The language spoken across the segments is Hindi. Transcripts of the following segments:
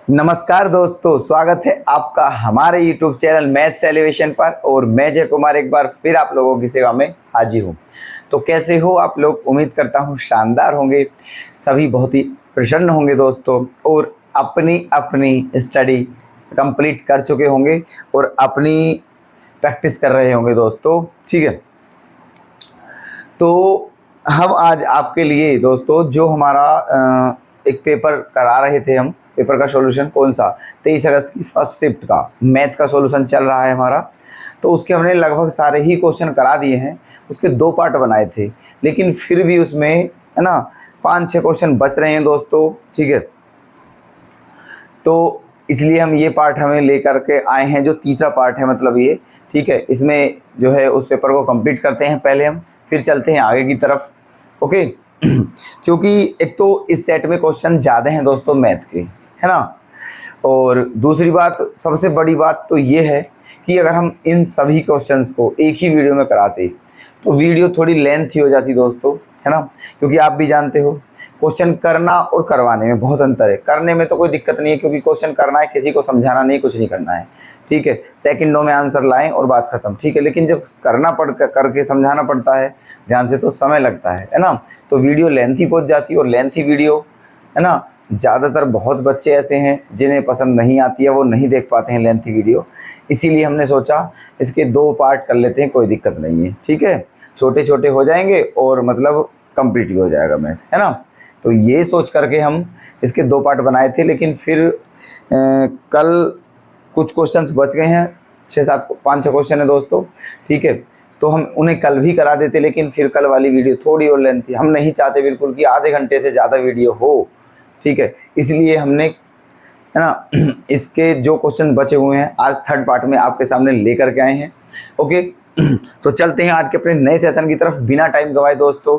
नमस्कार दोस्तों, स्वागत है आपका हमारे YouTube चैनल मैथ्स एलिवेशन पर। और मैं जय कुमार एक बार फिर आप लोगों की सेवा में हाजिर हूँ। तो कैसे हो आप लोग? उम्मीद करता हूँ शानदार होंगे, सभी बहुत ही प्रसन्न होंगे दोस्तों, और अपनी अपनी स्टडी कंप्लीट कर चुके होंगे और अपनी प्रैक्टिस कर रहे होंगे दोस्तों। ठीक है, तो हम आज आपके लिए दोस्तों जो हमारा एक पेपर करा रहे थे, हम पेपर का सॉल्यूशन कौन सा 23 अगस्त की फर्स्ट शिफ्ट का मैथ का सॉल्यूशन चल रहा है हमारा। तो उसके हमने लगभग सारे ही क्वेश्चन करा दिए हैं। उसके 2 पार्ट बनाए थे, लेकिन फिर भी उसमें है ना 5-6 क्वेश्चन बच रहे हैं दोस्तों। ठीक है, तो इसलिए हम ये पार्ट हमें लेकर के आए हैं, जो तीसरा पार्ट है मतलब ये। ठीक है, इसमें जो है उस पेपर को कंप्लीट करते हैं पहले हम, फिर चलते हैं आगे की तरफ। ओके क्योंकि एक तो इस सेट में क्वेश्चन ज़्यादा हैं दोस्तों मैथ के, है ना। और दूसरी बात, सबसे बड़ी बात तो ये है कि अगर हम इन सभी क्वेश्चंस को एक ही वीडियो में कराते तो वीडियो थोड़ी लेंथी हो जाती दोस्तों, है ना। क्योंकि आप भी जानते हो क्वेश्चन करना और करवाने में बहुत अंतर है। करने में तो कोई दिक्कत नहीं है, क्योंकि क्वेश्चन करना है, किसी को समझाना नहीं, कुछ नहीं करना है। ठीक है, सेकंडों में आंसर लाएं और बात खत्म। ठीक है, लेकिन जब करना करके समझाना पड़ता है ध्यान से, तो समय लगता है ना। तो वीडियो लेंथी पहुंच जाती है, और लेंथी वीडियो है ना, ज़्यादातर बहुत बच्चे ऐसे हैं जिन्हें पसंद नहीं आती है, वो नहीं देख पाते हैं लेंथी वीडियो। इसीलिए हमने सोचा इसके 2 पार्ट कर लेते हैं, कोई दिक्कत नहीं है। ठीक है, छोटे छोटे हो जाएंगे और मतलब कंप्लीट भी हो जाएगा मैथ, है ना। तो ये सोच करके हम इसके 2 पार्ट बनाए थे, लेकिन फिर कल कुछ क्वेश्चंस बच गए हैं, 6-7 5-6 क्वेश्चन है दोस्तों। ठीक है, तो हम उन्हें कल भी करा देते, लेकिन फिर कल वाली वीडियो थोड़ी और लेंथ थी। हम नहीं चाहते बिल्कुल कि आधे घंटे से ज़्यादा वीडियो हो। ठीक है, इसलिए हमने, है ना, इसके जो क्वेश्चन बचे हुए हैं आज थर्ड पार्ट में आपके सामने लेकर के आए हैं। ओके तो चलते हैं आज के अपने नए सेशन की तरफ। बिना टाइम गवाए दोस्तों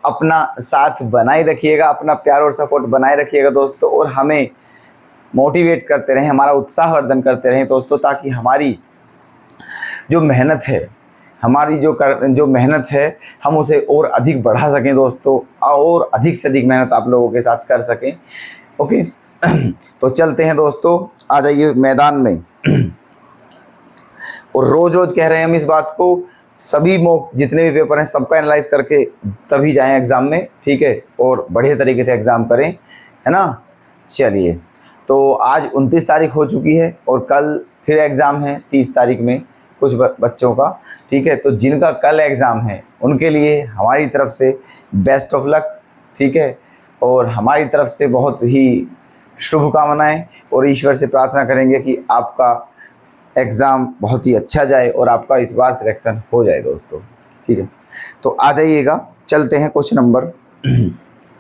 अपना साथ बनाए रखिएगा, अपना प्यार और सपोर्ट बनाए रखिएगा दोस्तों, और हमें मोटिवेट करते रहें, हमारा उत्साहवर्धन करते रहें दोस्तों, ताकि हमारी जो मेहनत है, हमारी जो मेहनत है, हम उसे और अधिक बढ़ा सकें दोस्तों, और अधिक से अधिक मेहनत आप लोगों के साथ कर सकें। ओके तो चलते हैं दोस्तों, आ जाइए मैदान में। और रोज़ रोज़ कह रहे हैं हम इस बात को, सभी मॉक जितने भी पेपर हैं सबका एनालाइज करके तभी जाएं एग्ज़ाम में। ठीक है, और बढ़िया तरीके से एग्ज़ाम करें, है ना। चलिए, तो आज 29 तारीख हो चुकी है और कल फिर एग्ज़ाम है 30 तारीख में कुछ बच्चों का। ठीक है, तो जिनका कल एग्ज़ाम है उनके लिए हमारी तरफ से बेस्ट ऑफ लक। ठीक है, और हमारी तरफ से बहुत ही शुभकामनाएं, और ईश्वर से प्रार्थना करेंगे कि आपका एग्ज़ाम बहुत ही अच्छा जाए और आपका इस बार सिलेक्शन हो जाए दोस्तों। ठीक है, तो आ जाइएगा, चलते हैं क्वेश्चन नंबर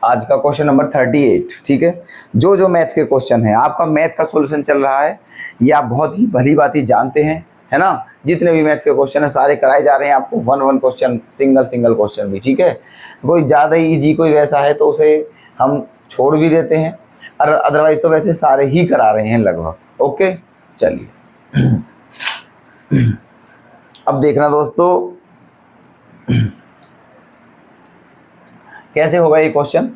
आज का क्वेश्चन नंबर 38। ठीक है, जो मैथ के क्वेश्चन है, आपका मैथ का सॉल्यूशन चल रहा है, ये आप बहुत ही भली बात ही जानते हैं, है ना। जितने भी मैथ के क्वेश्चन है सारे कराए जा रहे हैं आपको, 1-1 क्वेश्चन, सिंगल क्वेश्चन भी। ठीक है, कोई ज़्यादा ईजी कोई वैसा है तो उसे हम छोड़ भी देते हैं, और अदरवाइज तो वैसे सारे ही करा रहे हैं लगभग। ओके चलिए अब देखना दोस्तों कैसे होगा ये क्वेश्चन।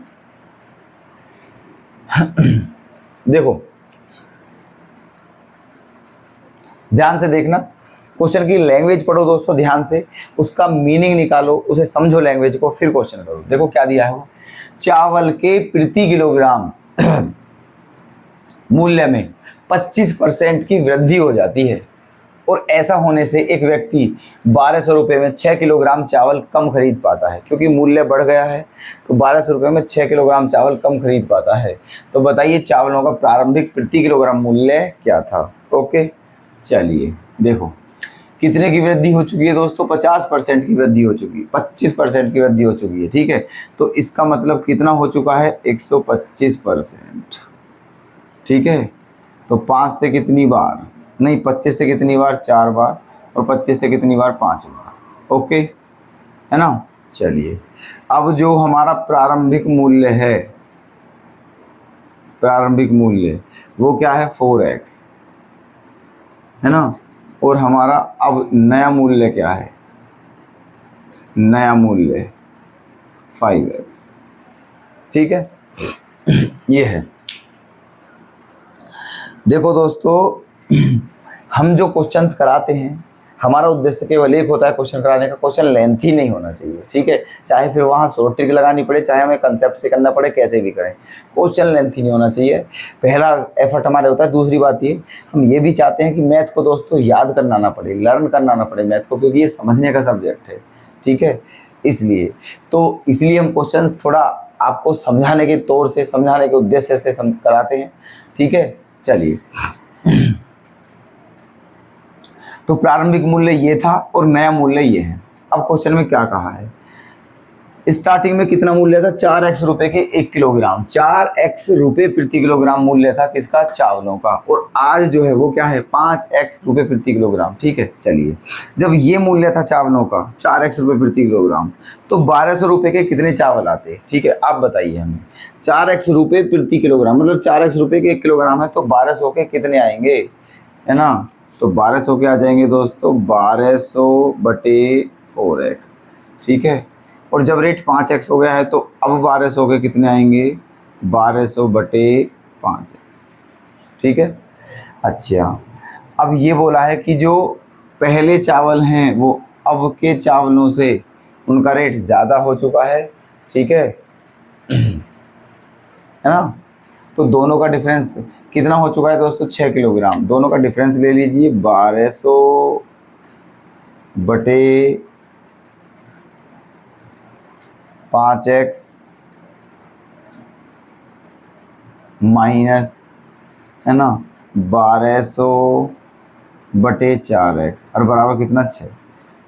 देखो ध्यान से देखना, क्वेश्चन की लैंग्वेज पढ़ो दोस्तों ध्यान से, उसका मीनिंग निकालो, उसे समझो लैंग्वेज को, फिर क्वेश्चन करो। देखो क्या दिया है वो, चावल के प्रति किलोग्राम मूल्य में 25% की वृद्धि हो जाती है, और ऐसा होने से एक व्यक्ति 1200 रुपये में 6 किलोग्राम चावल कम खरीद पाता है। क्योंकि मूल्य बढ़ गया है तो 1200 रुपये में 6 किलोग्राम चावल कम खरीद पाता है। तो बताइए चावलों का प्रारंभिक प्रति किलोग्राम मूल्य क्या था। ओके चलिए देखो कितने की वृद्धि हो चुकी है दोस्तों, 50% की वृद्धि हो चुकी है, 25% की वृद्धि हो चुकी है। ठीक है, तो इसका मतलब कितना हो चुका है, 125%। ठीक है, तो 5 से कितनी बार, नहीं 25 से कितनी बार, 4 बार, और 25 से कितनी बार, 5 बार। ओके है ना। चलिए अब जो हमारा प्रारंभिक मूल्य है, प्रारंभिक मूल्य वो क्या है, 4x, है ना। और हमारा अब नया मूल्य क्या है, नया मूल्य 5x। ठीक है ये है। देखो दोस्तों, हम जो क्वेश्चंस कराते हैं, हमारा उद्देश्य केवल एक होता है क्वेश्चन कराने का, क्वेश्चन लेंथी नहीं होना चाहिए, ठीक है। चाहे फिर वहाँ शॉर्ट ट्रिक लगानी पड़े, चाहे हमें कंसेप्ट से करना पड़े, कैसे भी करें, क्वेश्चन लेंथी नहीं होना चाहिए। पहला एफर्ट हमारे होता है। दूसरी बात ये, हम ये भी चाहते हैं कि मैथ को दोस्तों याद करना ना पड़े, लर्न करना ना पड़े मैथ को, क्योंकि ये समझने का सब्जेक्ट है, ठीक है। इसलिए हम क्वेश्चंस थोड़ा आपको समझाने के तौर से, समझाने के उद्देश्य से कराते हैं, ठीक है। चलिए, तो प्रारंभिक मूल्य ये था और नया मूल्य ये है। अब क्वेश्चन में क्या कहा है, स्टार्टिंग में कितना मूल्य था, 4x रुपए के 1 किलोग्राम, 4x रुपए प्रति किलोग्राम मूल्य था किसका, चावलों का। और आज जो है वो क्या है, 5x रुपए प्रति किलोग्राम, ठीक है। चलिए, जब ये मूल्य था चावलों का 4x रुपए प्रति किलोग्राम, तो 1200 रुपए के कितने चावल आते, ठीक है। आप बताइए हमें, 4x रुपए प्रति किलोग्राम मतलब 4x रुपए के 1 किलोग्राम है, तो 1200 के कितने आएंगे, है ना। तो 1200 के आ जाएंगे दोस्तों 1200 बटे 4x, ठीक है। और जब रेट 5x हो गया है, तो अब 1200 के कितने आएंगे, 1200 बटे 5x, ठीक है। अच्छा, अब ये बोला है कि जो पहले चावल हैं वो अब के चावलों से उनका रेट ज़्यादा हो चुका है, ठीक है ना। तो दोनों का डिफरेंस कितना हो चुका है दोस्तों, 6 किलोग्राम। दोनों का डिफरेंस ले लीजिए, 1200 बटे 5x माइनस, है ना, 1200 बटे 4x और बराबर कितना, 6,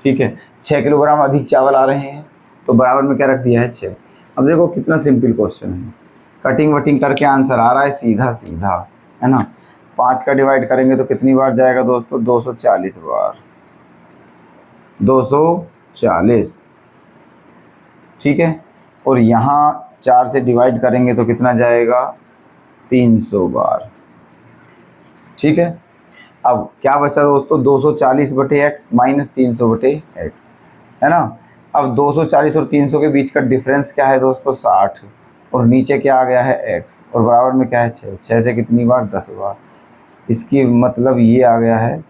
ठीक है। 6 किलोग्राम अधिक चावल आ रहे हैं, तो बराबर में क्या रख दिया है, 6। अब देखो कितना सिंपल क्वेश्चन है, कटिंग वटिंग करके आंसर आ रहा है सीधा सीधा, है ना। 5 का डिवाइड करेंगे तो कितनी बार जाएगा दोस्तों, 240 बार, 240, ठीक है। और यहाँ 4 से डिवाइड करेंगे तो कितना जाएगा, 300 बार, ठीक है। अब क्या बचा दोस्तों, 240 बटे x माइनस 300 बटे x, है ना। अब 240 और 300 के बीच का डिफरेंस क्या है दोस्तों, 60, और नीचे क्या आ गया है x, और बराबर में क्या है, 6। 6 से कितनी बार, 10 बार। इसकी मतलब ये आ गया है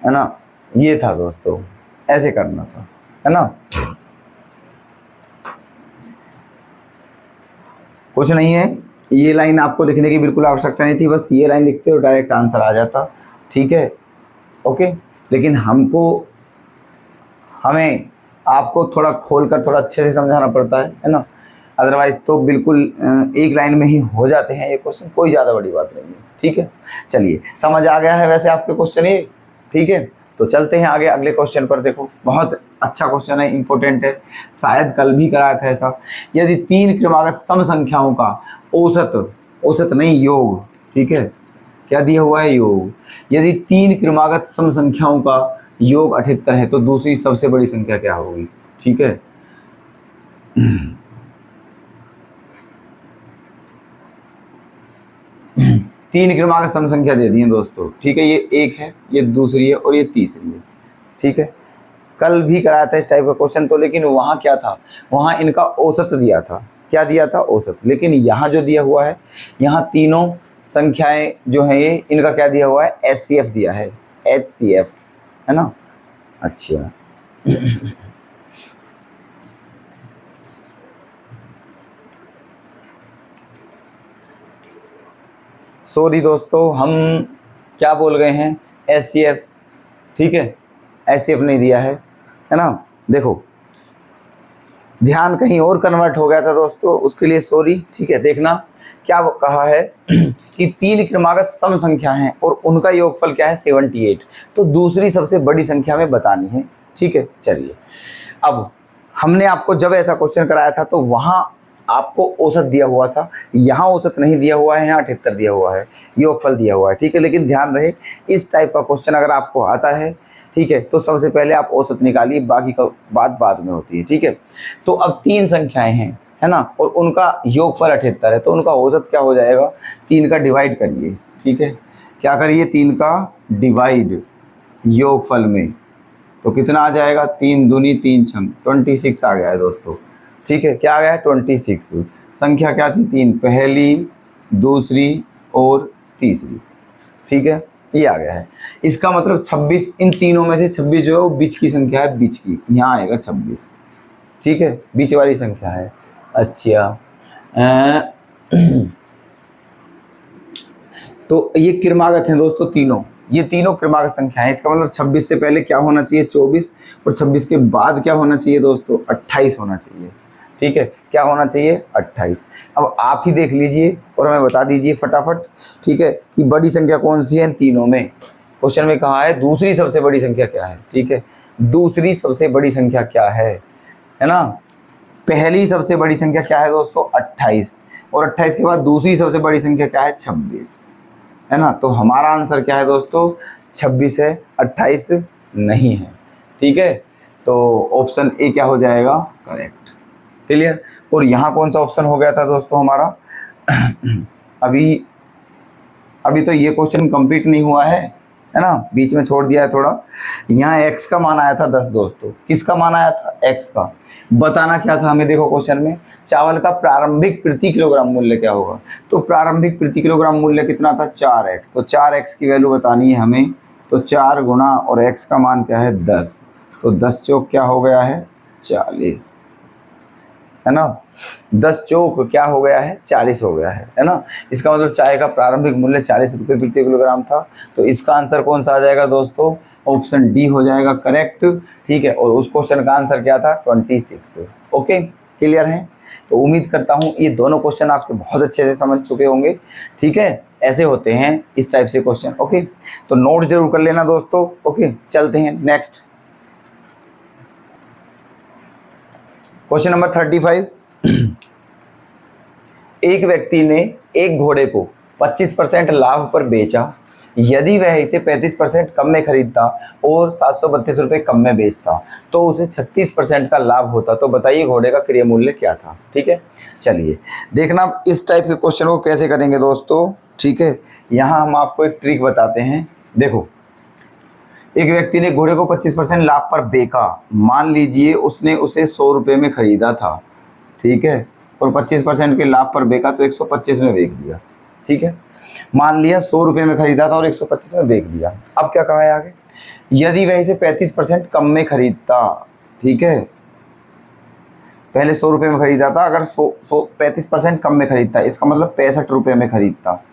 ना। ये था दोस्तों, ऐसे करना था, है ना। कुछ नहीं है, ये लाइन आपको लिखने की बिल्कुल आवश्यकता नहीं थी, बस ये लाइन लिखते हो डायरेक्ट आंसर आ जाता, ठीक है, ओके। लेकिन हमें आपको थोड़ा खोलकर थोड़ा अच्छे से समझाना पड़ता है ना। अदरवाइज तो बिल्कुल एक लाइन में ही हो जाते हैं ये क्वेश्चन, कोई ज़्यादा बड़ी बात नहीं है, ठीक है। चलिए, समझ आ गया है वैसे आपके क्वेश्चन ये, ठीक है। तो चलते हैं आगे अगले क्वेश्चन पर। देखो, बहुत अच्छा क्वेश्चन है, इंपॉर्टेंट है, शायद कल भी कराया था ऐसा। यदि 3 क्रमागत सम संख्याओं का औसत नहीं योग, ठीक है, क्या दिया हुआ है, योग। यदि 3 क्रमागत सम संख्याओं का योग 78 है, तो दूसरी सबसे बड़ी संख्या क्या होगी, ठीक है। 3 क्रमागत सम संख्या दे दी है दोस्तों, ठीक है। ये एक है, ये दूसरी है और ये तीसरी है, ठीक है। कल भी कराया था इस टाइप का क्वेश्चन, तो लेकिन वहाँ क्या था, वहाँ इनका औसत दिया था, क्या दिया था, औसत। लेकिन यहाँ जो दिया हुआ है, यहाँ तीनों संख्याएं जो हैं ये, इनका क्या दिया हुआ है, HCF दिया है, HCF, है ना। अच्छा सॉरी दोस्तों, हम क्या बोल गए हैं, HCF, ठीक है, HCF नहीं दिया है ना। देखो, ध्यान कहीं और कन्वर्ट हो गया था दोस्तों, उसके लिए सॉरी, ठीक है। देखना क्या कहा है कि 3 क्रमागत सम संख्या हैं और उनका योगफल क्या है, 78, तो दूसरी सबसे बड़ी संख्या में बतानी है, ठीक है। चलिए, अब हमने आपको जब ऐसा क्वेश्चन कराया था तो वहाँ आपको औसत दिया हुआ था, यहाँ औसत नहीं दिया हुआ है, यहाँ 78 दिया हुआ है, योगफल दिया हुआ है, ठीक है। लेकिन ध्यान रहे, इस टाइप का क्वेश्चन अगर आपको आता है, ठीक है, तो सबसे पहले आप औसत निकालिए, बाकी का बात बाद में होती है, ठीक है। तो अब 3 संख्याएं हैं, है ना, और उनका योगफल 78 है, तो उनका औसत क्या हो जाएगा, 3 का डिवाइड करिए, ठीक है। क्या करिए, 3 का डिवाइड योगफल में, तो कितना आ जाएगा, 3 दूनी 3 छम 26 आ गया है दोस्तों, ठीक है, क्या आ गया है 26। संख्या क्या थी 3, पहली, दूसरी और तीसरी, ठीक है, ये आ गया है। इसका मतलब 26, इन तीनों में से 26 जो है वो बीच की संख्या है, बीच की, यहाँ आएगा 26, ठीक है, बीच वाली संख्या है। अच्छा तो ये क्रमागत हैं दोस्तों तीनों, ये तीनों क्रमागत संख्या है। इसका मतलब 26 से पहले क्या होना चाहिए 24, और 26 के बाद क्या होना चाहिए दोस्तों 28 होना चाहिए, ठीक है, क्या होना चाहिए 28। अब आप ही देख लीजिए और हमें बता दीजिए फटाफट, ठीक है, कि बड़ी संख्या कौन सी है इन तीनों में। क्वेश्चन में कहा है दूसरी सबसे बड़ी संख्या क्या है, ठीक है, दूसरी सबसे बड़ी संख्या क्या है ना। पहली सबसे बड़ी संख्या क्या है दोस्तों 28, और 28 के बाद दूसरी सबसे बड़ी संख्या क्या है 26, है ना। तो हमारा आंसर क्या है दोस्तों 26 है, 28 नहीं है, ठीक है। तो ऑप्शन ए क्या हो जाएगा करेक्ट, क्लियर। और यहाँ कौन सा ऑप्शन हो गया था दोस्तों हमारा अभी तो ये क्वेश्चन कंप्लीट नहीं हुआ है ना, बीच में छोड़ दिया है थोड़ा। यहाँ x का मान आया था 10 दोस्तों, किसका मान आया था x का। बताना क्या था हमें, देखो क्वेश्चन में चावल का प्रारंभिक प्रति किलोग्राम मूल्य क्या होगा, तो प्रारंभिक प्रति किलोग्राम मूल्य कितना था 4x, तो 4x की वैल्यू बतानी है हमें, तो 4 गुना और x का मान क्या है 10, तो 10 चौक क्या हो गया है 40, है ना, 10 चौक क्या हो गया है 40 हो गया है ना। इसका मतलब चाय का प्रारंभिक मूल्य 40 रुपये प्रति किलोग्राम था। तो इसका आंसर कौन सा आ जाएगा दोस्तों, ऑप्शन डी हो जाएगा करेक्ट, ठीक है। और उस क्वेश्चन का आंसर क्या था 26। ओके, क्लियर है। तो उम्मीद करता हूँ ये दोनों क्वेश्चन आपके बहुत अच्छे से समझ चुके होंगे, ठीक है। ऐसे होते हैं इस टाइप से क्वेश्चन, ओके। तो नोट जरूर कर लेना दोस्तों, ओके। चलते हैं नेक्स्ट क्वेश्चन नंबर 35। एक व्यक्ति ने एक घोड़े को 25% लाभ पर बेचा, यदि वह इसे 35% कम में खरीदता और 732 रुपये कम में बेचता तो उसे 36% का लाभ होता। तो बताइए घोड़े का क्रय मूल्य क्या था, ठीक है। चलिए देखना इस टाइप के क्वेश्चन को कैसे करेंगे दोस्तों, ठीक है। यहाँ हम आपको एक ट्रिक बताते हैं। देखो, एक व्यक्ति ने घोड़े को 25% लाभ पर बेचा, मान लीजिए उसने उसे 100 रुपये में खरीदा था, ठीक है, और 25% के लाभ पर बेचा तो 125 में बेच दिया, ठीक है। मान लिया 100 रुपये में खरीदा था और 125 में बेच दिया। अब क्या कहा है आगे, यदि वह इसे 35% कम में खरीदता, ठीक है, पहले 100 रुपये में खरीदा था, अगर 35% कम में खरीदता, इसका मतलब 65 रुपये में खरीदता,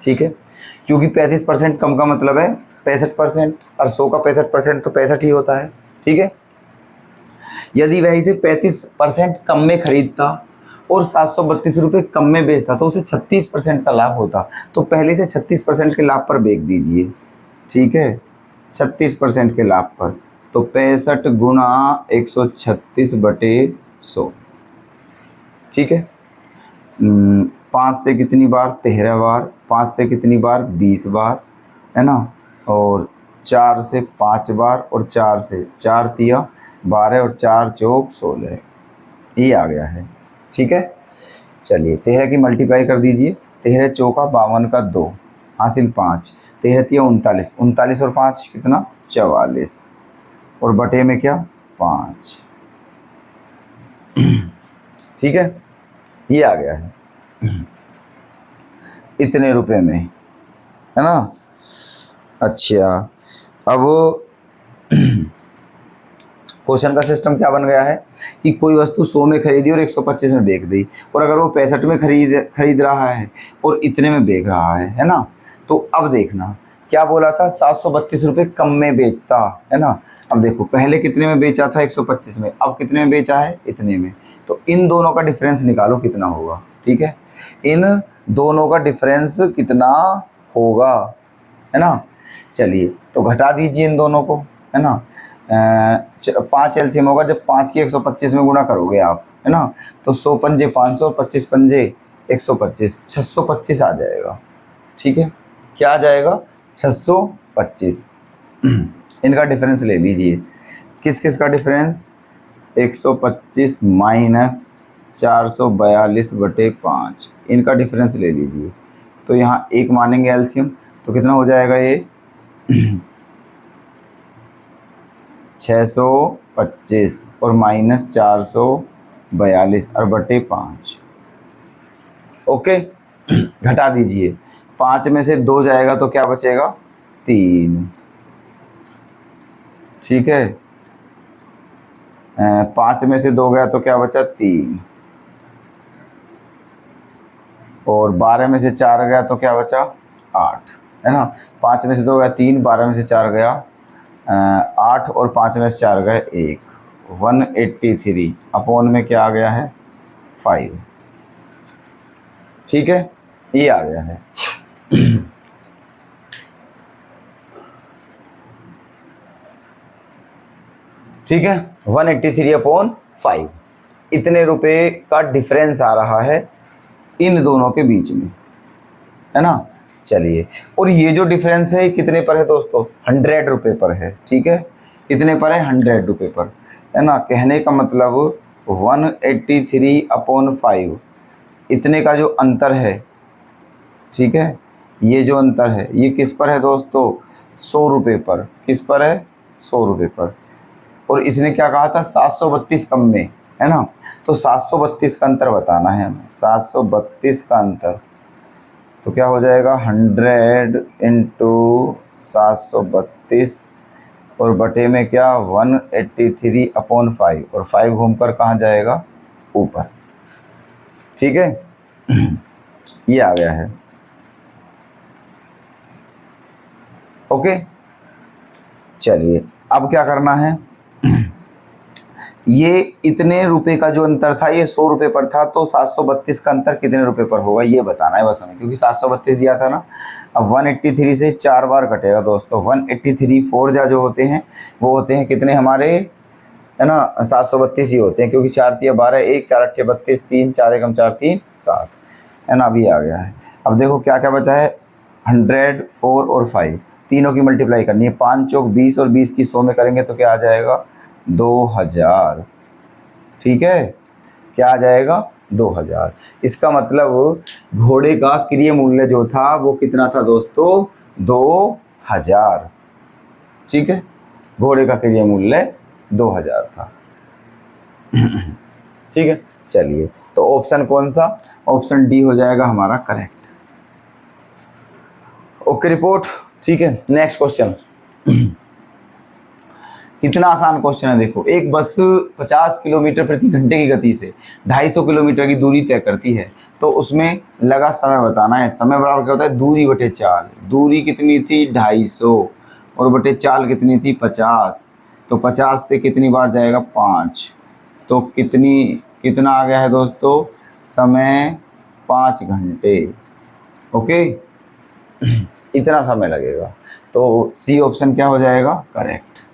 ठीक है, क्योंकि 35% कम का मतलब है 65%, और 100 का 65% तो 65 ही होता है, ठीक है। यदि वह इसे 35% कम में खरीदता और 732 रुपये कम में बेचता तो उसे 36% का लाभ होता। तो पहले से 36% के लाभ पर बेच दीजिए, ठीक है, 36% के लाभ पर, तो 65 गुना 136/100, ठीक है। 5 से कितनी बार 13 बार, 5 से कितनी बार 20 बार, है ना, और 4 से 5 बार, और 4 से 4 तिया 12, और 4 चौक 16, ये आ गया है, ठीक है। चलिए 13 की मल्टीप्लाई कर दीजिए, 13 चौका 52 का 2 हासिल 5, 13 तिया 39, 39 और 5 कितना 44, और बटे में क्या 5, ठीक है, ये आ गया है इतने रुपए में, है ना। अच्छा, अब क्वेश्चन का सिस्टम क्या बन गया है कि कोई वस्तु 100 में खरीदी और 125 में बेच दी, और अगर वो 65 में खरीद रहा है और इतने में बेच रहा है ना। तो अब देखना क्या बोला था 732 रुपये कम में बेचता, है ना। अब देखो पहले कितने में बेचा था 125 में, अब कितने में बेचा है इतने में, तो इन दोनों का डिफरेंस निकालो कितना होगा, ठीक है। इन दोनों का डिफरेंस कितना होगा, है ना। चलिए तो घटा दीजिए इन दोनों को, है ना। 5 एलसीएम होगा जब 5 की 125 में गुणा करोगे आप, है ना, तो 100 पंजे 500, 25 पंजे 125, 625 आ जाएगा, ठीक है। क्या आ जाएगा 625। इनका डिफरेंस ले लीजिए, किस किस का डिफरेंस 125 माइनस 442/5, इनका डिफरेंस ले लीजिए। तो यहाँ एक मानेंगे एलसीएम, तो कितना हो जाएगा ये 625 और माइनस 442, 42 और बटे 5। ओके, घटा दीजिए, 5 में से 2 जाएगा तो क्या बचेगा, 3। ठीक है, 5 में से 2 गया तो क्या बचा, 3। और 12 में से 4 गया तो क्या बचा, 8, है ना। 5 में से 2 गया 3, 12 में से 4 गया 8, और 5 में से 4 गए 1। 183 अपॉन में क्या आ गया है, 5। ठीक है, ये आ गया है। ठीक है, 183 अपॉन 5, इतने रुपए का डिफरेंस आ रहा है इन दोनों के बीच में, है ना। चलिए, और ये जो डिफरेंस है कितने पर है दोस्तों, 100 रुपये पर है। ठीक है, कितने पर है, 100 रुपये पर, है ना। कहने का मतलब 183 अपॉन 5, इतने का जो अंतर है, ठीक है, ये जो अंतर है ये किस पर है दोस्तों, 100 रुपये पर। किस पर है, 100 रुपये पर। और इसने क्या कहा था, 732 कम में, है ना। तो 732 का अंतर बताना है हमें, 732 का अंतर। तो क्या हो जाएगा, 100 इंटू 732 और बटे में क्या, 183 अपॉन 5, और 5 घूमकर कहाँ जाएगा, ऊपर। ठीक है, ये आ गया है। ओके, चलिए अब क्या करना है, ये इतने रुपए का जो अंतर था ये 100 रुपये पर था, तो 732 का अंतर कितने रुपए पर होगा ये बताना है बस हमें, क्योंकि 732 दिया था ना। अब 183 से 4 बार कटेगा दोस्तों, 183 4 जो होते हैं वो होते हैं कितने हमारे, है ना, 732 ही होते हैं, क्योंकि 4 तिया 12, 1 4 8 32, 3 4 1 4 3 7, है ना। अभी आ गया है। अब देखो क्या क्या बचा है, 100 4 और 5, तीनों की मल्टीप्लाई करनी है, 5 चौक 20 और 20 की 100 में करेंगे तो क्या आ जाएगा, 2000। ठीक है, क्या आ जाएगा, 2000। इसका मतलब घोड़े का क्रय मूल्य जो था वो कितना था दोस्तों, 2000। ठीक है, घोड़े का क्रय मूल्य 2000 था। ठीक है, चलिए तो ऑप्शन कौन सा, ऑप्शन डी हो जाएगा हमारा करेक्ट। Okay report. ठीक है, नेक्स्ट क्वेश्चन। कितना आसान क्वेश्चन है, देखो। एक बस 50 किलोमीटर प्रति घंटे की गति से 250 किलोमीटर की दूरी तय करती है, तो उसमें लगा समय बताना है। समय बराबर क्या होता है, दूरी बटे चाल। दूरी कितनी थी, 250, और बटे चाल कितनी थी, 50। तो 50 से कितनी बार जाएगा, 5। तो कितना आ गया है दोस्तों, समय 5 घंटे। ओके, इतना समय लगेगा। तो सी ऑप्शन क्या हो जाएगा, करेक्ट।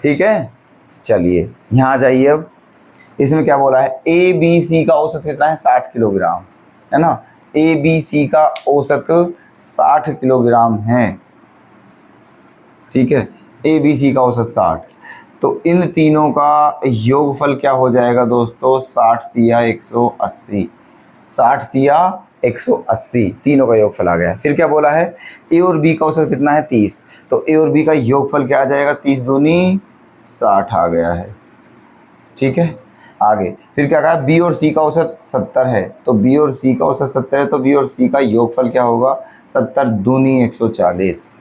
ठीक है, चलिए यहाँ आ जाइए। अब इसमें क्या बोला है, ए बी सी का औसत कितना है, 60 किलोग्राम, है ना। ए बी सी का औसत 60 किलोग्राम है। ठीक है, ए बी सी का औसत 60, तो इन तीनों का योगफल क्या हो जाएगा दोस्तों, 60 तिया 180। 60 तिया 180, तीनों का योगफल आ गया। फिर क्या बोला है, ए और बी का औसत कितना है, 30, तो ए और बी का योगफल क्या आ जाएगा, 30 दूनी 60 आ गया है। ठीक है, आगे फिर क्या कहा, बी और सी का औसत 70 है, तो बी और सी का औसत 70 है, तो बी और सी का योगफल क्या होगा, 70 दूनी 140।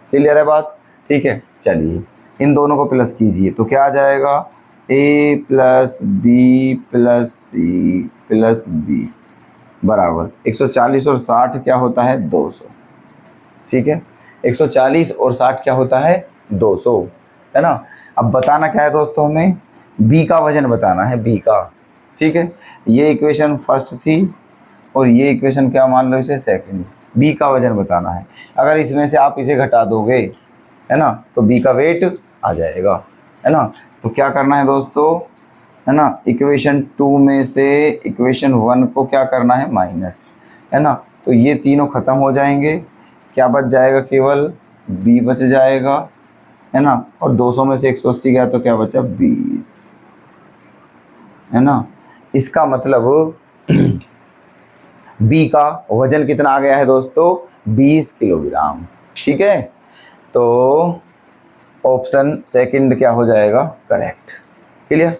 क्लियर है बात। ठीक है, चलिए इन दोनों को प्लस कीजिए तो क्या आ जाएगा, a plus b plus c plus b बराबर 140 और 60 क्या होता है, 200। ठीक है, 140 और 60 क्या होता है, 200, है ना। अब बताना क्या है दोस्तों, हमें बी का वजन बताना है, बी का। ठीक है, ये इक्वेशन फर्स्ट थी और ये इक्वेशन क्या मान लो इसे सेकंड। बी का वजन बताना है। अगर इसमें से आप इसे घटा दोगे, है ना, तो बी का वेट आ जाएगा, है ना। तो क्या करना है दोस्तों, है ना, इक्वेशन 2 में से इक्वेशन 1 को क्या करना है, माइनस, है ना। तो ये तीनों खत्म हो जाएंगे, क्या बच जाएगा, केवल बी बच जाएगा, है ना। और 200 में से 180 गया तो क्या बचा, 20, है ना। इसका मतलब बी का वजन कितना आ गया है दोस्तों, 20 किलोग्राम। ठीक है, तो ऑप्शन सेकंड क्या हो जाएगा, करेक्ट। क्लियर।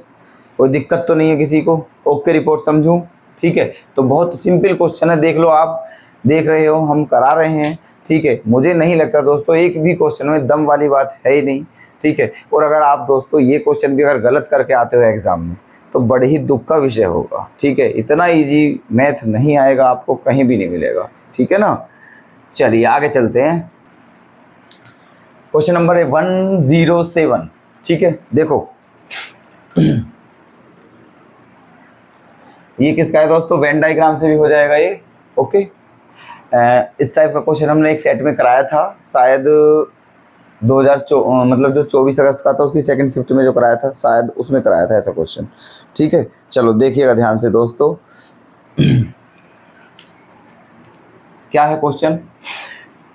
कोई दिक्कत तो नहीं है किसी को? ओके रिपोर्ट समझूं? ठीक है, तो बहुत सिंपल क्वेश्चन है, देख लो, आप देख रहे हो हम करा रहे हैं। ठीक है, मुझे नहीं लगता दोस्तों एक भी क्वेश्चन में दम वाली बात है ही नहीं। ठीक है, और अगर आप दोस्तों ये क्वेश्चन भी अगर गलत करके आते हो एग्जाम में तो बड़े ही दुख का विषय होगा। ठीक है, इतना इजी मैथ नहीं आएगा आपको, कहीं भी नहीं मिलेगा। ठीक है ना, चलिए आगे चलते हैं। क्वेश्चन नंबर है 107। ठीक है, देखो ये किसका है दोस्तों? वेन डायग्राम से भी हो जाएगा ये। ओके, इस टाइप का क्वेश्चन हमने एक सेट में कराया था, शायद 2024 मतलब जो 24 अगस्त का था उसकी सेकंड शिफ्ट में जो कराया था, शायद उसमें कराया था ऐसा क्वेश्चन। ठीक है, चलो देखिएगा ध्यान से दोस्तों। क्या है क्वेश्चन?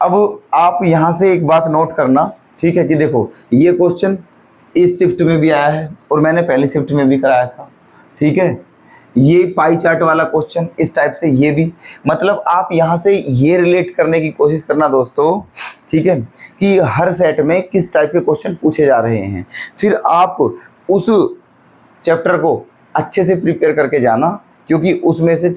अब आप यहाँ से एक बात नोट करना, ठीक है, कि देखो ये क्वेश्चन इस शिफ्ट में भी आया है और मैंने पहली शिफ्ट में भी कराया था। ठीक है, ये पाई चार्ट वाला क्वेश्चन इस टाइप से, ये भी, मतलब आप यहाँ से ये रिलेट करने की कोशिश करना दोस्तों। ठीक है, कि हर सेट में किस टाइप के क्वेश्चन पूछे जा रहे हैं, फिर आप उस चैप्टर को अच्छे से प्रिपेयर करके जाना, क्योंकि उसमें से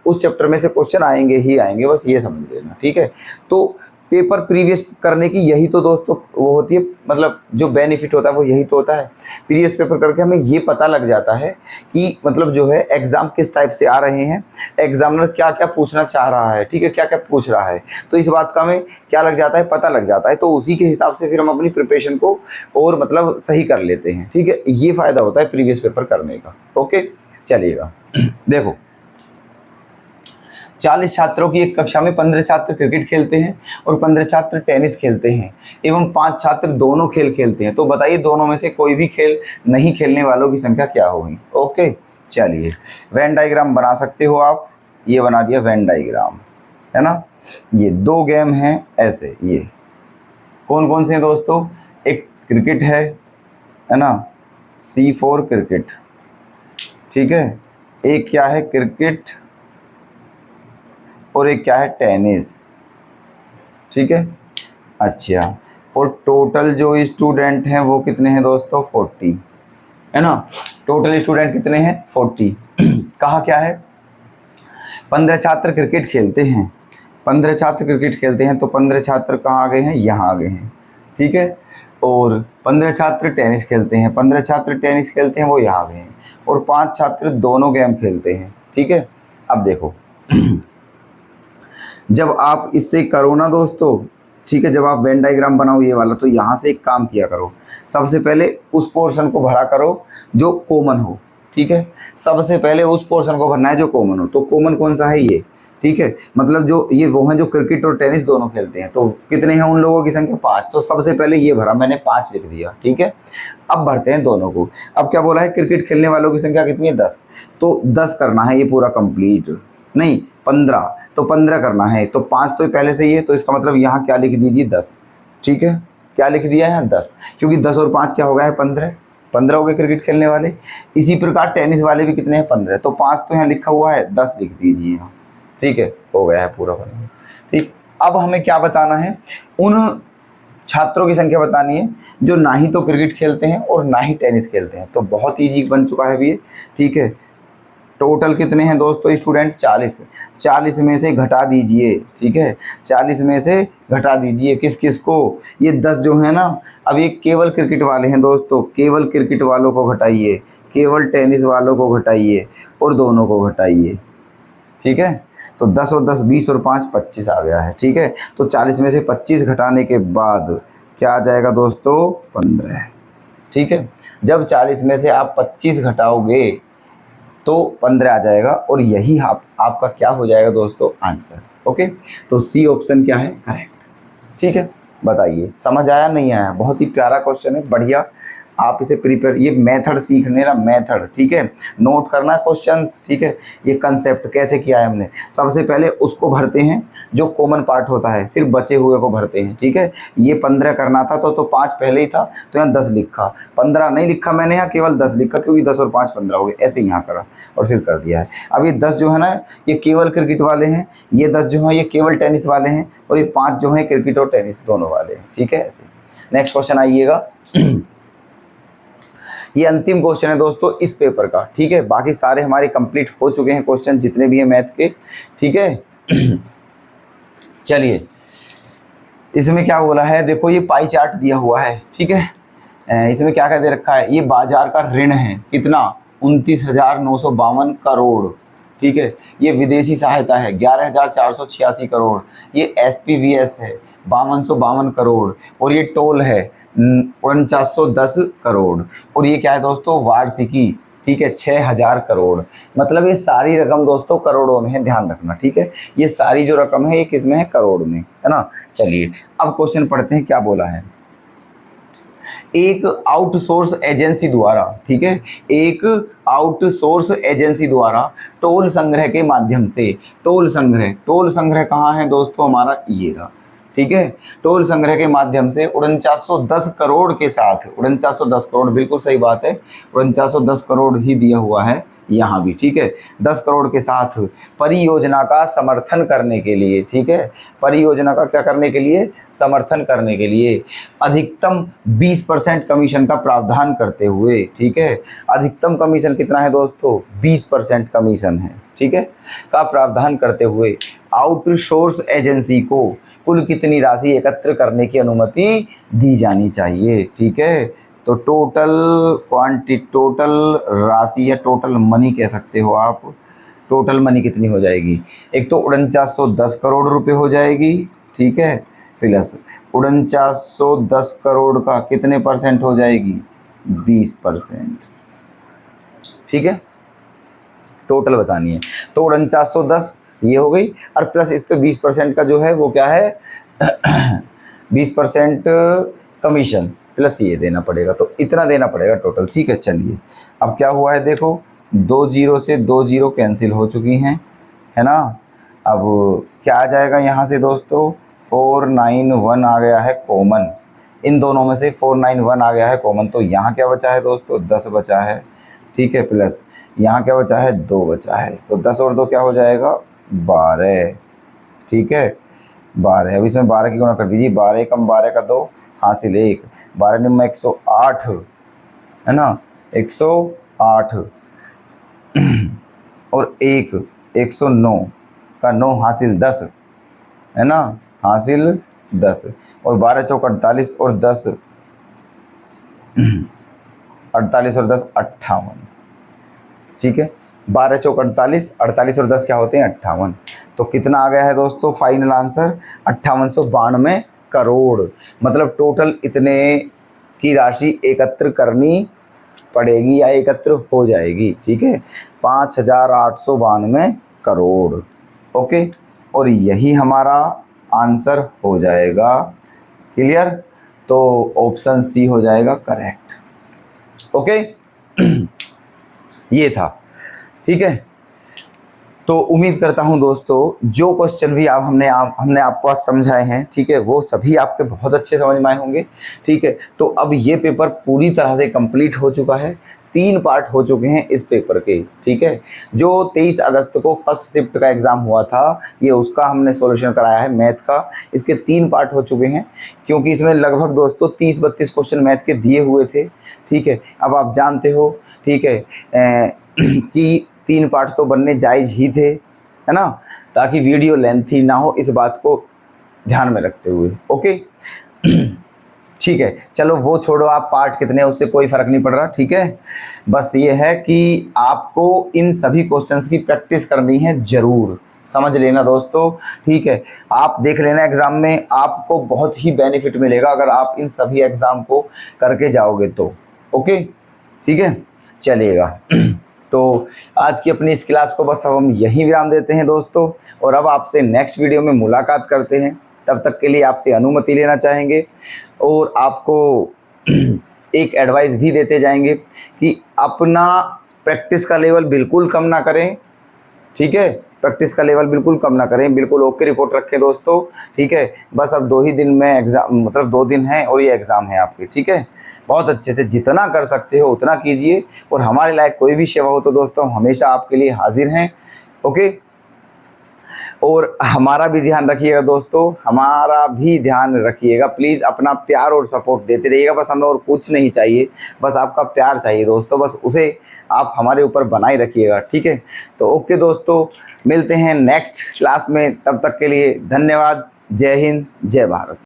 उस चैप्टर में से क्वेश्चन आएंगे ही आएंगे, बस ये समझ लेना। ठीक है, तो पेपर प्रीवियस करने की यही तो दोस्तों वो होती है, मतलब जो बेनिफिट होता है वो यही तो होता है। प्रीवियस पेपर करके हमें ये पता लग जाता है कि मतलब जो है एग्ज़ाम किस टाइप से आ रहे हैं, एग्जामिनर क्या क्या पूछना चाह रहा है, ठीक है, क्या क्या पूछ रहा है, तो इस बात का हमें क्या लग जाता है, पता लग जाता है। तो उसी के हिसाब से फिर हम अपनी प्रिपरेशन को और मतलब सही कर लेते हैं। ठीक है, ये फ़ायदा होता है प्रीवियस पेपर करने का। ओके, चलिएगा देखो, 40 छात्रों की एक कक्षा में 15 छात्र क्रिकेट खेलते हैं और 15 छात्र टेनिस खेलते हैं एवं 5 छात्र दोनों खेल खेलते हैं। तो बताइए दोनों में से कोई भी खेल नहीं खेलने वालों की संख्या क्या होगी? ओके, चलिए वेन डायग्राम बना सकते हो आप। ये बना दिया वेन डायग्राम, है ना। ये 2 गेम हैं ऐसे, ये कौन कौन से हैं दोस्तों? एक क्रिकेट है ना, C4 क्रिकेट। ठीक है, एक क्या है? क्रिकेट, और एक क्या है? टेनिस। ठीक है, अच्छा, और टोटल जो स्टूडेंट हैं वो कितने हैं दोस्तों? 40, है ना। टोटल स्टूडेंट कितने हैं? 40। कहा क्या है? 15 छात्र क्रिकेट खेलते हैं, 15 छात्र क्रिकेट खेलते हैं, तो 15 छात्र कहाँ आ गए हैं? यहाँ आ गए हैं। ठीक है, और 15 छात्र टेनिस खेलते हैं, 15 छात्र टेनिस खेलते हैं, वो यहाँ आ गए हैं, और 5 छात्र दोनों गेम खेलते हैं। ठीक है, अब देखो जब आप इससे करो ना दोस्तों, ठीक है, जब आप वेन डायग्राम बनाओ ये वाला, तो यहाँ से एक काम किया करो, सबसे पहले उस पोर्शन को भरा करो जो कॉमन हो। ठीक है, सबसे पहले उस पोर्शन को भरना है जो कॉमन हो। तो कॉमन कौन सा है? ये। ठीक है, मतलब जो ये वो हैं जो क्रिकेट और टेनिस दोनों खेलते हैं। तो कितने हैं उन लोगों की संख्या? 5। तो सबसे पहले ये भरा मैंने, 5 लिख दिया। ठीक है, अब भरते हैं दोनों को। अब क्या बोला है? क्रिकेट खेलने वालों की संख्या कितनी है? 10। तो 10 करना है ये पूरा कंप्लीट, नहीं 15, तो 15 करना है। तो 5 तो पहले से ही है, तो इसका मतलब यहाँ क्या लिख दीजिए? 10। ठीक है, क्या लिख दिया है? 10, क्योंकि 10 और 5 क्या हो गया है? 15। 15 हो गए क्रिकेट खेलने वाले। इसी प्रकार टेनिस वाले भी कितने हैं? 15। तो 5 तो यहाँ लिखा हुआ है, 10 लिख दीजिए यहाँ। ठीक है, हो गया है पूरा बना। ठीक, अब हमें क्या बताना है? उन छात्रों की संख्या बतानी है जो ना ही तो क्रिकेट खेलते हैं और ना ही टेनिस खेलते हैं। तो बहुत ईजी बन चुका है अभी ये। ठीक है, टोटल कितने हैं दोस्तों स्टूडेंट? 40। 40 में से घटा दीजिए। ठीक है, 40 में से घटा दीजिए किस किस को? ये 10 जो है ना, अब ये केवल क्रिकेट वाले हैं दोस्तों, केवल क्रिकेट वालों को घटाइए, केवल टेनिस वालों को घटाइए, और दोनों को घटाइए। ठीक है, तो 10 और 10 20 और 5 25 आ गया है। ठीक है, तो 40 में से 25 घटाने के बाद क्या आ जाएगा दोस्तों? 15। ठीक है, जब 40 में से आप 25 घटाओगे तो 15 आ जाएगा, और यही आपका क्या हो जाएगा दोस्तों? आंसर। ओके, तो सी ऑप्शन क्या है? करेक्ट। ठीक है, बताइए समझ आया नहीं आया? बहुत ही प्यारा क्वेश्चन है, बढ़िया। आप इसे प्रिपेयर, ये मेथड सीखने ना, मेथड, ठीक है, नोट करना क्वेश्चंस। ठीक है, ये कंसेप्ट कैसे किया है हमने? सबसे पहले उसको भरते हैं जो कॉमन पार्ट होता है, फिर बचे हुए को भरते हैं। ठीक है, ये 15 करना था तो 5 पहले ही था, तो यहाँ 10 लिखा, 15 नहीं लिखा मैंने, यहाँ केवल 10 लिखा, क्योंकि 10 और 5 15 हो गए, ऐसे यहाँ करा और फिर कर दिया है। अब ये 10 जो है ना, ये केवल क्रिकेट वाले हैं, ये 10 जो हैं ये केवल टेनिस वाले हैं, और ये 5 जो हैं क्रिकेट और टेनिस दोनों वाले हैं। ठीक है, ऐसे। नेक्स्ट क्वेश्चन आइएगा। ये अंतिम क्वेश्चन है दोस्तों इस पेपर का, ठीक है। बाकी सारे हमारे कंप्लीट हो चुके हैं क्वेश्चन जितने भी हैं मैथ के, ठीक है। चलिए इसमें क्या बोला है, देखो ये पाई चार्ट दिया हुआ है, ठीक है। इसमें क्या क्या दे रखा है, ये बाजार का ऋण है कितना, 29,952 करोड़, ठीक है। ये विदेशी सहायता है 11,486 करोड़, ये SPVS है 5252 करोड़, और ये टोल है 4910 करोड़, और ये क्या है दोस्तों वार्षिकी, ठीक है 6000 करोड़। मतलब ये सारी रकम दोस्तों करोड़ों में है, ध्यान रखना, ठीक है। ये सारी जो रकम है ये किस में है, करोड़ में, है ना। चलिए अब क्वेश्चन पढ़ते हैं, क्या बोला है। एक आउटसोर्स एजेंसी द्वारा, ठीक है, एक आउटसोर्स एजेंसी द्वारा टोल संग्रह के माध्यम से, टोल संग्रह कहाँ है दोस्तों हमारा, ये रहा, ठीक है। टोल संग्रह के माध्यम से 4910 करोड़ के साथ, 4910 करोड़ बिल्कुल सही बात है, 4910 करोड़ ही दिया हुआ है यहाँ भी, ठीक है। 10 करोड़ के साथ परियोजना का समर्थन करने के लिए, ठीक है, परियोजना का क्या करने के लिए, समर्थन करने के लिए अधिकतम 20% कमीशन का प्रावधान करते हुए, ठीक है। अधिकतम कमीशन कितना है दोस्तों, 20% कमीशन है, ठीक है, का प्रावधान करते हुए आउटसोर्स एजेंसी को कुल कितनी राशि एकत्र करने की अनुमति दी जानी चाहिए, ठीक है। तो टोटल राशि या टोटल मनी कह सकते हो आप, टोटल मनी कितनी हो जाएगी, एक तो 4910 करोड़ रुपए हो जाएगी, ठीक है, प्लस 4910 करोड़ का कितने परसेंट हो जाएगी, 20%, ठीक है। टोटल बतानी है तो 4910 ये हो गई, और प्लस इस पे 20% का जो है वो क्या है 20% कमीशन प्लस ये देना पड़ेगा, तो इतना देना पड़ेगा टोटल, ठीक है। चलिए अब क्या हुआ है देखो, 2 जीरो से 2 जीरो कैंसिल हो चुकी हैं, है ना। अब क्या आ जाएगा यहाँ से दोस्तों, 491 आ गया है कॉमन, इन दोनों में से 491 आ गया है कॉमन, तो यहाँ क्या बचा है दोस्तों, 10 बचा है, ठीक है, प्लस यहाँ क्या बचा है, 2 बचा है, तो 10 और 2 क्या हो जाएगा, 12, ठीक है, 12। अब इसमें 12 की गुणा कर दीजिए, 12 कम 12 का 2 हासिल 1, 12 निम्न 108, है ना, 108 और 109 का 9 हासिल 10, है ना, हासिल 10, और 12 चौक 48 और 10 48 और 10 58, ठीक है। 12 चौक 48, 48 और 10 क्या होते हैं 58, तो कितना आ गया है दोस्तों फाइनल आंसर 5892 करोड़। मतलब टोटल इतने की राशि एकत्र करनी पड़ेगी या एकत्र हो जाएगी, ठीक है, 5892 करोड़, ओके। और यही हमारा आंसर हो जाएगा, क्लियर, तो ऑप्शन सी हो जाएगा करेक्ट, ओके। ये था, ठीक है। तो उम्मीद करता हूं दोस्तों जो क्वेश्चन भी हमने आपको आज समझाए हैं, ठीक है, वो सभी आपके बहुत अच्छे समझ में आए होंगे, ठीक है। तो अब ये पेपर पूरी तरह से कंप्लीट हो चुका है, 3 पार्ट हो चुके हैं इस पेपर के, ठीक है। जो 23 अगस्त को फर्स्ट शिफ्ट का एग्ज़ाम हुआ था, ये उसका हमने सॉल्यूशन कराया है मैथ का, इसके 3 पार्ट हो चुके हैं, क्योंकि इसमें लगभग दोस्तों 30-32 क्वेश्चन मैथ के दिए हुए थे, ठीक है। अब आप जानते हो, ठीक है, कि 3 पार्ट तो बनने जायज़ ही थे, है ना, ताकि वीडियो लेंथी ना हो, इस बात को ध्यान में रखते हुए, ओके। ठीक है, चलो वो छोड़ो, आप पार्ट कितने उससे कोई फ़र्क नहीं पड़ रहा, ठीक है। बस ये है कि आपको इन सभी क्वेश्चंस की प्रैक्टिस करनी है ज़रूर, समझ लेना दोस्तों, ठीक है। आप देख लेना एग्ज़ाम में, आपको बहुत ही बेनिफिट मिलेगा अगर आप इन सभी एग्ज़ाम को करके जाओगे तो, ओके, ठीक है, चलिएगा। तो आज की अपनी इस क्लास को बस अब हम यहीं विराम देते हैं दोस्तों, और अब आपसे नेक्स्ट वीडियो में मुलाकात करते हैं। तब तक के लिए आपसे अनुमति लेना चाहेंगे और आपको एक एडवाइस भी देते जाएंगे कि अपना प्रैक्टिस का लेवल बिल्कुल कम ना करें, ठीक है, प्रैक्टिस का लेवल बिल्कुल कम ना करें, बिल्कुल ओके रिपोर्ट रखें दोस्तों, ठीक है। बस अब 2 ही दिन में एग्ज़ाम, मतलब 2 दिन हैं और ये एग्ज़ाम है आपके, ठीक है। बहुत अच्छे से जितना कर सकते हो उतना कीजिए, और हमारे लायक कोई भी सेवा हो तो दोस्तों हम हमेशा आपके लिए हाजिर हैं, ओके। और हमारा भी ध्यान रखिएगा दोस्तों, हमारा भी ध्यान रखिएगा प्लीज़। अपना प्यार और सपोर्ट देते रहिएगा, बस हमें और कुछ नहीं चाहिए, बस आपका प्यार चाहिए दोस्तों, बस उसे आप हमारे ऊपर बनाए रखिएगा, ठीक है। तो ओके दोस्तों, मिलते हैं नेक्स्ट क्लास में, तब तक के लिए धन्यवाद। जय हिंद, जय भारत।